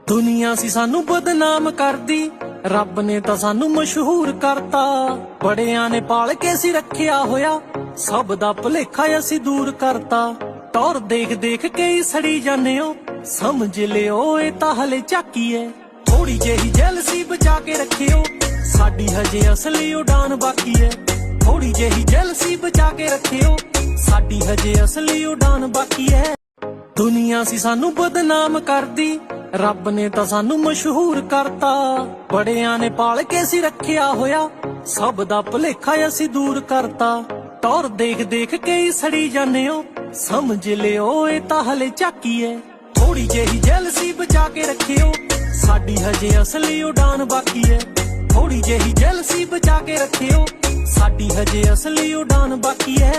ਦੁਨੀਆ ਸੀ ਸਾਨੂੰ ਬਦਨਾਮ ਕਰਦੀ, ਰੱਬ ਨੇ ਤਾਂ ਸਾਨੂੰ ਮਸ਼ਹੂਰ ਕਰਤਾ। ਬੜਿਆਂ ਨੇ ਪਾਲ ਕੇ ਸੀ ਰੱਖਿਆ ਹੋਇਆ, ਸਭ ਦਾ ਭੁਲੇਖਾ ਅਸੀਂ ਦੂਰ ਕਰਤਾ। ਟੌਰ ਦੇਖ ਦੇਖ ਕੇ ਹੀ ਸੜੀ ਜਾਂਦੇ ਹੋ, ਸਮਝ ਲਿਓ ਇਹ ਤਾਂ ਹਲੇ ਝਾਕੀ ਏ। ਥੋੜੀ ਜਿਹੀ ਜੈਲਸੀ ਬਚਾ ਕੇ ਰੱਖਿਓ, ਸਾਡੀ ਹਜੇ ਅਸਲੀ ਉਡਾਨ ਬਾਕੀ ਏ। ਥੋੜੀ ਜਿਹੀ ਜੈਲਸੀ ਬਚਾ ਕੇ ਰੱਖਿਓ, ਸਾਡੀ ਹਜੇ ਅਸਲੀ ਉਡਾਨ ਬਾਕੀ ਏ। ਦੁਨੀਆ ਸੀ ਸਾਨੂੰ ਬਦਨਾਮ ਕਰਦੀ, ਰੱਬ ਨੇ ਤਾਂ ਸਾਨੂੰ ਮਸ਼ਹੂਰ ਕਰਤਾ। ਬੜਿਆਂ ਨੇ ਪਾਲ ਕੇ ਸੀ ਰੱਖਿਆ ਹੋਇਆ, ਸਭ ਦਾ ਭੁਲੇਖਾ ਅਸੀਂ ਦੂਰ ਕਰਤਾ। ਟੌਰ ਦੇਖ ਦੇਖ ਕੇ ਹੀ ਸੜੀ ਜਾਂਦੇ ਹੋ, ਸਮਝ ਲਿਓ ਇਹ ਤਾਂ ਹਲੇ ਝਾਕੀ ਏ। ਥੋੜੀ ਜਿਹੀ ਜੈਲਸੀ ਬਚਾ ਕੇ ਰੱਖਿਓ, ਸਾਡੀ ਹਜੇ ਅਸਲੀ ਉਡਾਨ ਬਾਕੀ ਏ। ਥੋੜੀ ਜਿਹੀ ਜੈਲਸੀ ਬਚਾ ਕੇ ਰੱਖਿਓ, ਸਾਡੀ ਹਜੇ ਅਸਲੀ ਉਡਾਨ ਬਾਕੀ ਏ।